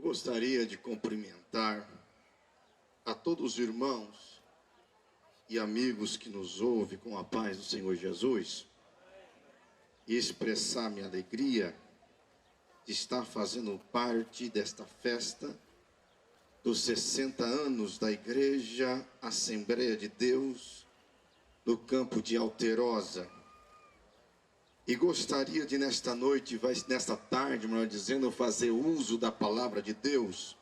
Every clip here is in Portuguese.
Gostaria de cumprimentar a todos os irmãos e amigos que nos ouvem com a paz do Senhor Jesus e expressar minha alegria de estar fazendo parte desta festa dos 60 anos da Igreja Assembleia de Deus no campo de Alterosa. E gostaria de nesta noite, nesta tarde, melhor dizendo, fazer uso da palavra de Deus,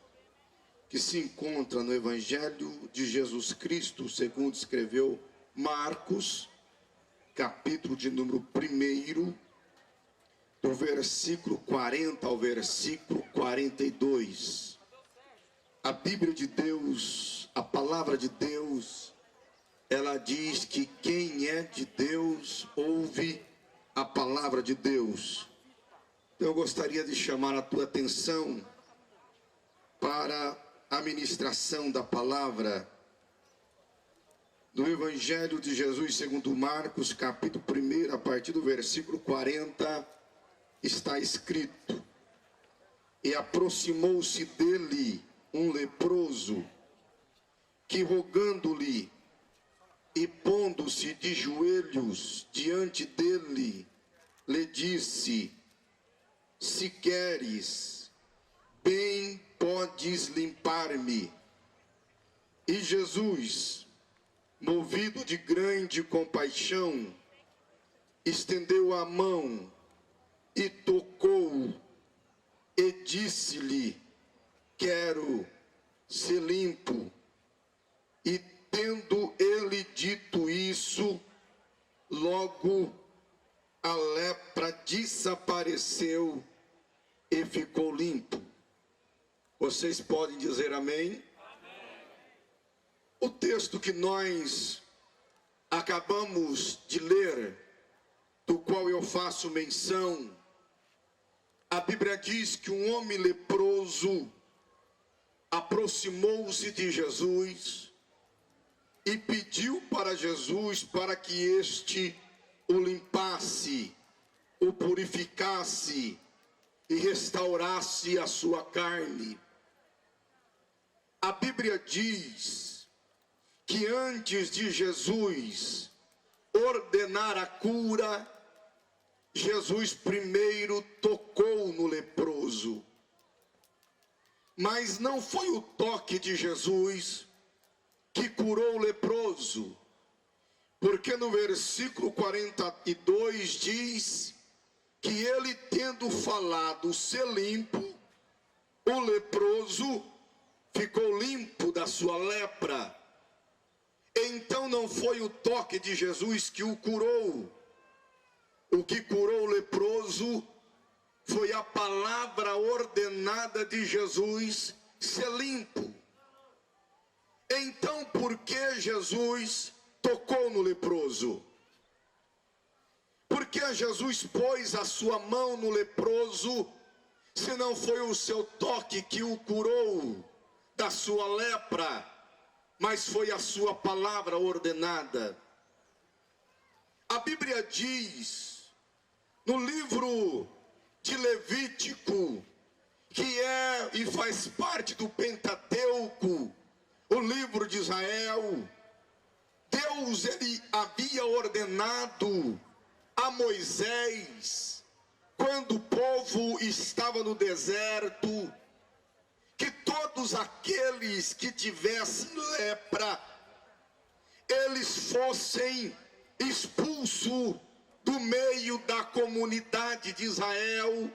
que se encontra no Evangelho de Jesus Cristo, segundo escreveu Marcos, capítulo de número 1, do versículo 40 ao versículo 42. A Bíblia de Deus, a palavra de Deus, ela diz que quem é de Deus ouve a palavra de Deus. Então eu gostaria de chamar a tua atenção para a ministração da palavra do Evangelho de Jesus segundo Marcos, capítulo 1, a partir do versículo 40, está escrito: E aproximou-se dele um leproso, que rogando-lhe e pondo-se de joelhos diante dele, lhe disse: Se queres, bem podes limpar-me. E Jesus, movido de grande compaixão, estendeu a mão e tocou, e disse-lhe: Quero ser limpo. E tendo ele dito isso, logo a lepra desapareceu e ficou limpo. Vocês podem dizer amém? Amém. O texto que nós acabamos de ler, do qual eu faço menção, a Bíblia diz que um homem leproso aproximou-se de Jesus e pediu para Jesus para que este o limpasse, o purificasse e restaurasse a sua carne. A Bíblia diz que antes de Jesus ordenar a cura, Jesus primeiro tocou no leproso. Mas não foi o toque de Jesus que curou o leproso, porque no versículo 42 diz que ele, tendo falado ser limpo, o leproso ficou limpo da sua lepra. Então não foi o toque de Jesus que o curou. O que curou o leproso foi a palavra ordenada de Jesus ser limpo. Então, por que Jesus tocou no leproso? Porque Jesus pôs a sua mão no leproso, se não foi o seu toque que o curou da sua lepra, mas foi a sua palavra ordenada. A Bíblia diz, no livro de Levítico, que é e faz parte do Pentateuco, o livro de Israel, Deus ele havia ordenado a Moisés, quando o povo estava no deserto, que todos aqueles que tivessem lepra, eles fossem expulsos do meio da comunidade de Israel,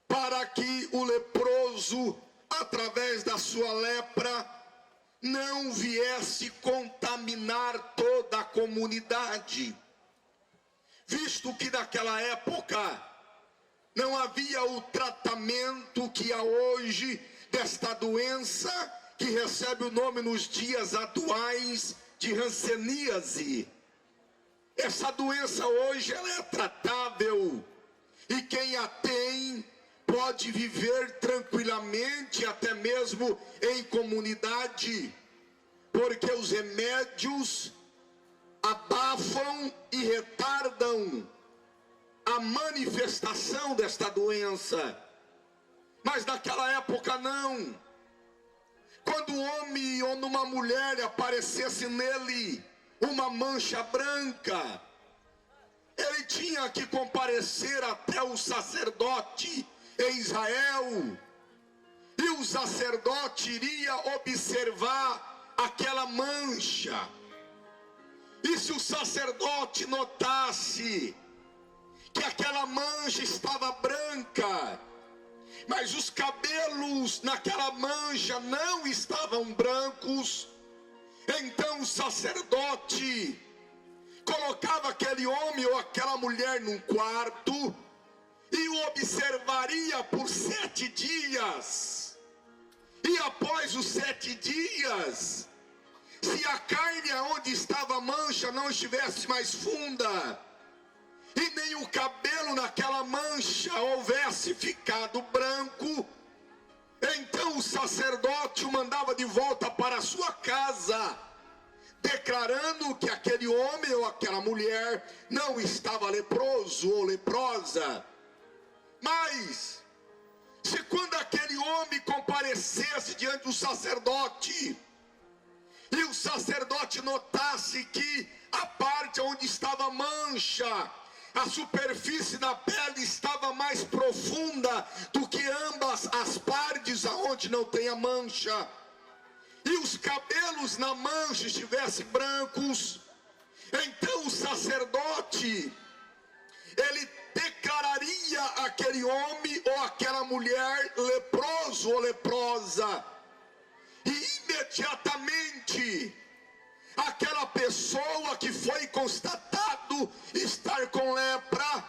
para que o leproso, através da sua lepra, não viesse contaminar toda a comunidade, visto que naquela época não havia o tratamento que há hoje desta doença, que recebe o nome nos dias atuais de hanseníase. Essa doença hoje ela é tratável, e quem a tem pode viver tranquilamente, até mesmo em comunidade, porque os remédios abafam e retardam a manifestação desta doença. Mas naquela época não. Quando um homem ou numa mulher aparecesse nele uma mancha branca, ele tinha que comparecer até o sacerdote em Israel. E o sacerdote iria observar aquela mancha. E se o sacerdote notasse que aquela mancha estava branca, mas os cabelos naquela mancha não estavam brancos, então o sacerdote colocava aquele homem ou aquela mulher num quarto e o observaria por 7 dias. E após os 7 dias, se a carne onde estava a mancha não estivesse mais funda, e nem o cabelo naquela mancha houvesse ficado branco, então o sacerdote o mandava de volta para a sua casa, declarando que aquele homem ou aquela mulher não estava leproso ou leprosa. Mas, se quando aquele homem comparecesse diante do sacerdote, e o sacerdote notasse que a parte onde estava a mancha, a superfície da pele estava mais profunda do que ambas as partes aonde não tem a mancha, e os cabelos na mancha estivessem brancos, então o sacerdote, ele declararia aquele homem ou aquela mulher leproso ou leprosa, e imediatamente aquela pessoa que foi constatado estar com lepra,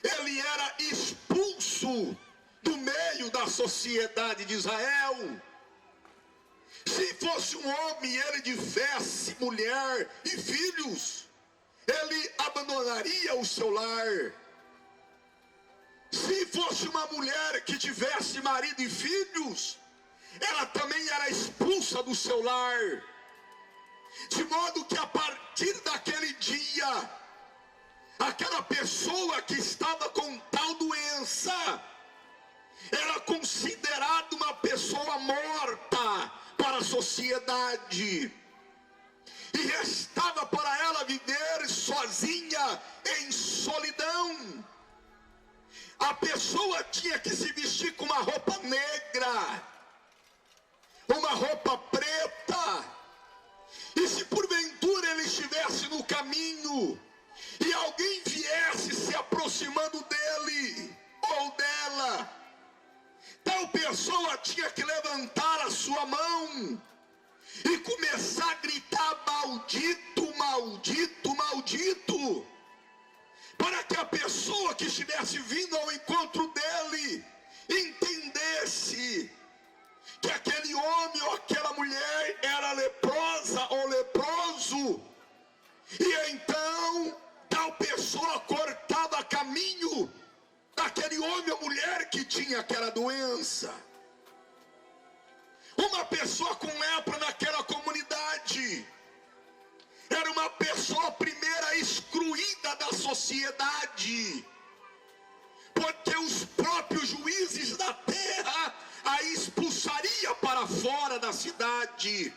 ele era expulso do meio da sociedade de Israel. Se fosse um homem e ele tivesse mulher e filhos, ele abandonaria o seu lar. Se fosse uma mulher que tivesse marido e filhos, ela também era expulsa do seu lar. De modo que a partir daquele dia, aquela pessoa que estava com tal doença era considerada uma pessoa morta para a sociedade, e restava para ela viver sozinha em solidão. A pessoa tinha que se vestir com uma roupa negra, uma roupa preta, e se porventura ele estivesse no caminho e alguém viesse se aproximando dele ou dela, tal pessoa tinha que levantar a sua mão e começar a gritar: maldito, maldito, maldito, para que a pessoa que estivesse vindo ao encontro dele entendesse que aquele homem ou aquela mulher era leprosa ou leproso, e então tal pessoa cortava caminho daquele homem ou mulher que tinha aquela doença. Uma pessoa com lepra naquela comunidade era uma pessoa primeira excluída da sociedade, porque os próprios juízes da terra a expulsaria para fora da cidade.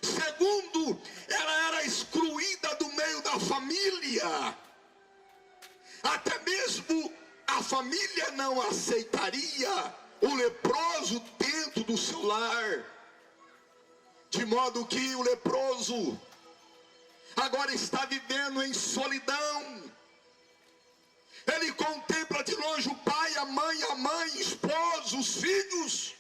Segundo, ela era excluída do meio da família. Até mesmo a família não aceitaria o leproso dentro do seu lar. De modo que o leproso agora está vivendo em solidão. Ele contempla de longe o pai, a mãe, esposo, os filhos,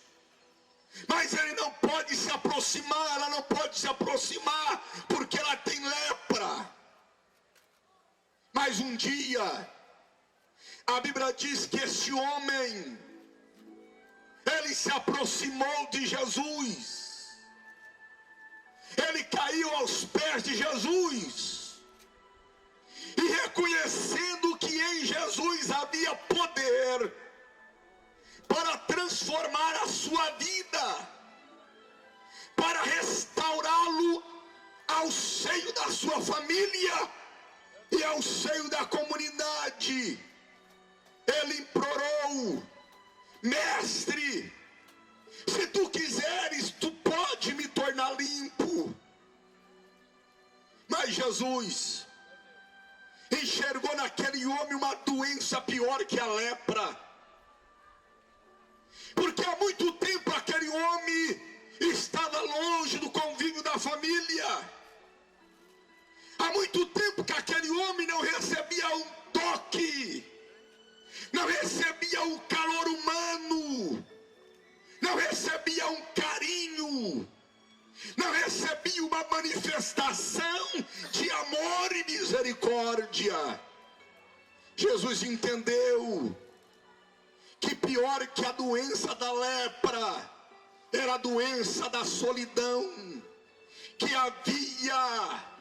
mas ele não pode se aproximar, ela não pode se aproximar, porque ela tem lepra. Mas um dia, a Bíblia diz que esse homem, ele se aproximou de Jesus, ele caiu aos pés de Jesus, e reconhecendo que em Jesus havia poder para transformar a sua vida, para restaurá-lo ao seio da sua família e ao seio da comunidade, ele implorou mestre, se tu quiseres, tu pode me tornar limpo. Mas Jesus enxergou naquele homem uma doença pior que a lepra. Porque há muito tempo aquele homem estava longe do convívio da família. Há muito tempo que aquele homem não recebia um toque, não recebia um calor humano, não recebia um carinho, não recebia uma manifestação de amor e misericórdia. Jesus entendeu que pior que a doença da lepra era a doença da solidão, que havia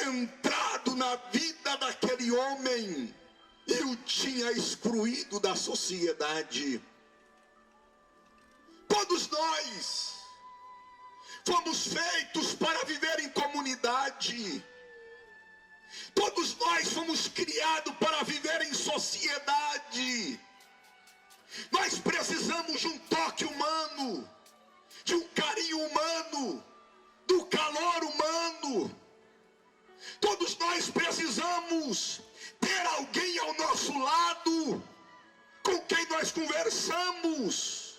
entrado na vida daquele homem e o tinha excluído da sociedade. Todos nós fomos feitos para viver em comunidade. Todos nós fomos criados para viver em sociedade. Nós precisamos de um toque humano, de um carinho humano, do calor humano. Todos nós precisamos ter alguém ao nosso lado, com quem nós conversamos,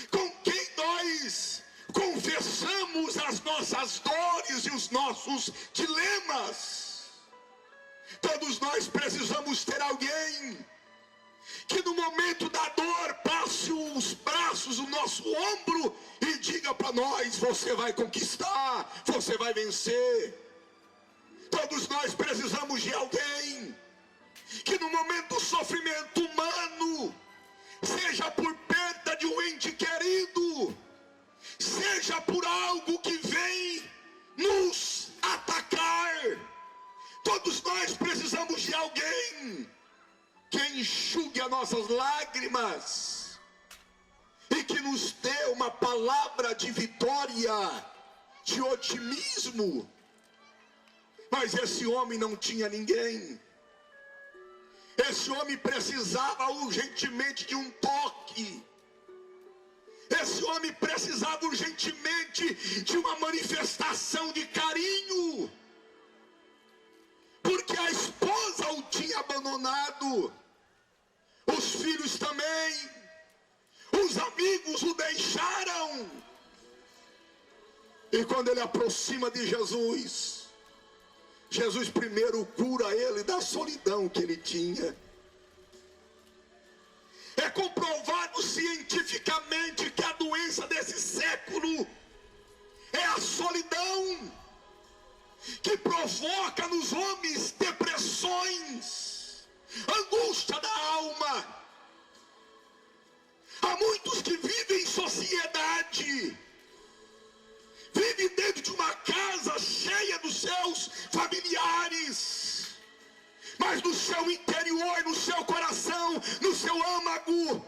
com quem nós confessamos as nossas dores e os nossos dilemas. Todos nós precisamos ter alguém que no momento da dor passe os braços no nosso ombro e diga para nós: você vai conquistar, você vai vencer. Todos nós precisamos de alguém que no momento do sofrimento humano, seja por perda de um ente querido, seja por algo que vem nos atacar, todos nós precisamos de alguém que enxugue as nossas lágrimas e que nos dê uma palavra de vitória, de otimismo. Mas esse homem não tinha ninguém. Esse homem precisava urgentemente de um toque. Esse homem precisava urgentemente de uma manifestação de carinho, porque a esposa o tinha abandonado, os filhos também, os amigos o deixaram. E quando ele aproxima de Jesus, Jesus primeiro cura ele da solidão que ele tinha. É comprovado cientificamente que a doença desse século é a solidão, que provoca nos homens depressões, angústia da alma. Há muitos que vivem em sociedade, vivem dentro de uma casa cheia dos seus familiares, mas no seu interior, no seu coração, no seu âmago,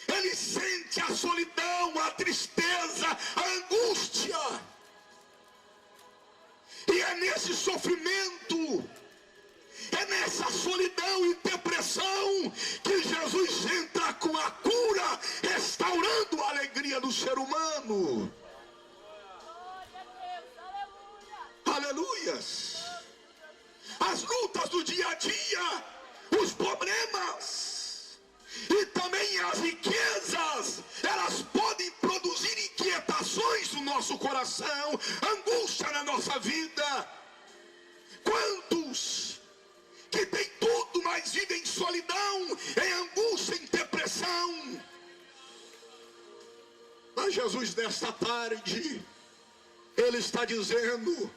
ele sente a solidão, a tristeza, a angústia. E é nesse sofrimento, é nessa solidão e depressão que Jesus entra com a cura, restaurando a alegria do ser humano. Aleluias. As lutas do dia a dia, os problemas e também as riquezas, elas podem produzir inquietações no nosso coração, angústia na nossa vida. Quantos que têm tudo, mas vivem em solidão, em angústia, em depressão? Mas Jesus, nesta tarde, Ele está dizendo: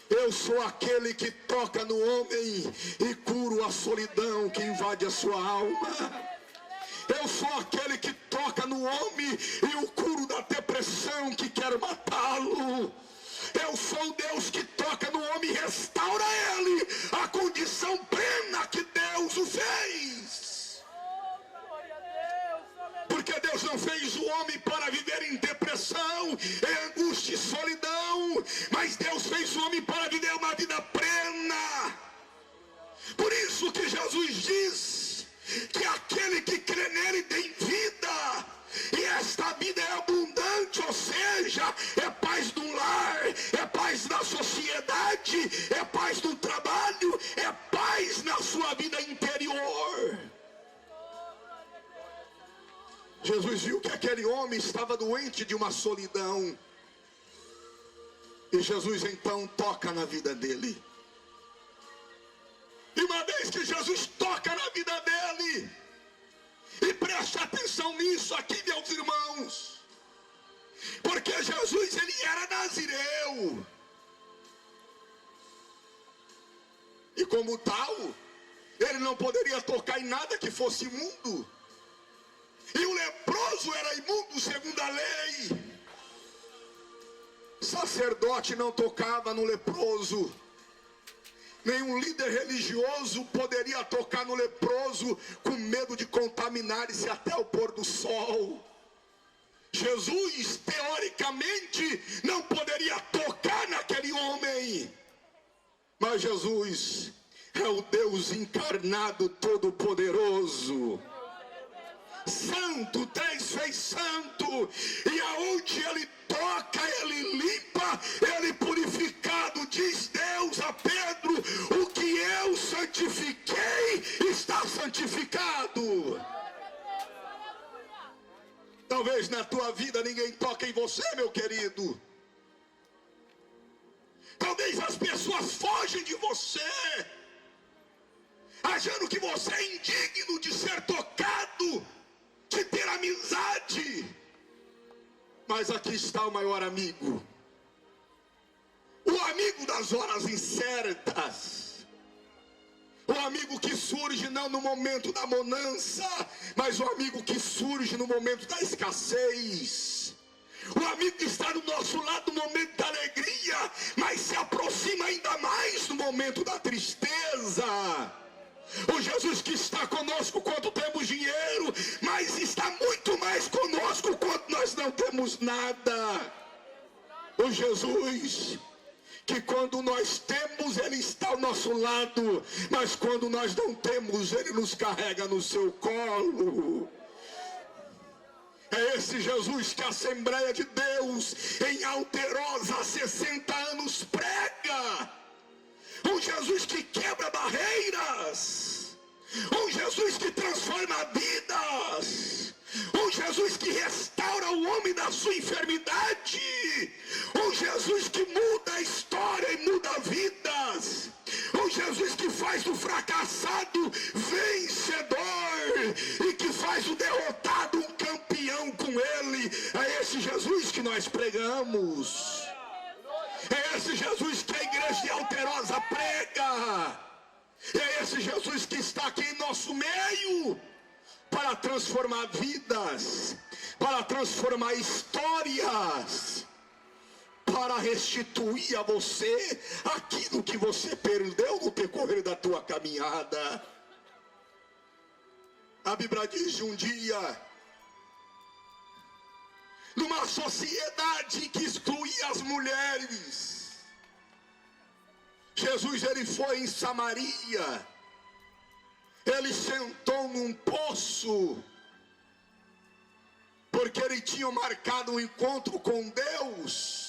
eu sou aquele que toca no homem e curo a solidão que invade a sua alma. Eu sou aquele que toca no homem e o curo da depressão que quer matá-lo. Eu sou o Deus que toca no homem e restaura ele a condição plena que Deus o fez. Porque Deus não fez o homem para viver em depressão, em angústia e solidão, mas Deus fez o homem para viver uma vida plena. Por isso que Jesus diz que aquele que crê nele tem vida, e esta vida é abundante, ou seja, é paz no lar, é paz na sociedade, é paz no trabalho, é paz na sua vida interior. Jesus viu que aquele homem estava doente de uma solidão, e Jesus então toca na vida dele. E uma vez que Jesus toca na vida dele, e preste atenção nisso aqui, meus irmãos, porque Jesus, ele era nazireu, e como tal, ele não poderia tocar em nada que fosse imundo, e o leproso era imundo segundo a lei. Sacerdote não tocava no leproso, nenhum líder religioso poderia tocar no leproso com medo de contaminar-se até o pôr do sol. Jesus, teoricamente, não poderia tocar naquele homem, mas Jesus é o Deus encarnado todo-poderoso, santo, 3 vezes santo, e aonde ele toca, ele limpa, ele purificado. Diz Deus a Pedro: o que eu santifiquei está santificado. Talvez na tua vida ninguém toque em você, meu querido. Talvez as pessoas fogem de você, achando que você é indigno de ser tocado, de ter amizade. Mas aqui está o maior amigo, o amigo das horas incertas, o amigo que surge não no momento da bonança, mas o amigo que surge no momento da escassez, o amigo que está do nosso lado no momento da alegria, mas se aproxima ainda mais no momento da tristeza. O Jesus que está conosco quando temos dinheiro, mas está muito mais conosco quando nós não temos nada. O Jesus que quando nós temos, ele está ao nosso lado, mas quando nós não temos, ele nos carrega no seu colo. É esse Jesus que a Assembleia de Deus em Alterosa há 60 anos prega. Um Jesus que quebra barreiras, um Jesus que transforma vidas, um Jesus que restaura o homem da sua enfermidade, um Jesus que muda a história e muda vidas, um Jesus que faz do fracassado vencedor e que faz o derrotado um campeão com ele. É esse Jesus que nós pregamos. É esse Jesus que a igreja de Alterosa prega. É esse Jesus que está aqui em nosso meio para transformar vidas, para transformar histórias, para restituir a você aquilo que você perdeu no decorrer da tua caminhada. A Bíblia diz de um dia, numa sociedade que excluía as mulheres, Jesus, ele foi em Samaria, ele sentou num poço, porque ele tinha marcado um encontro com Deus.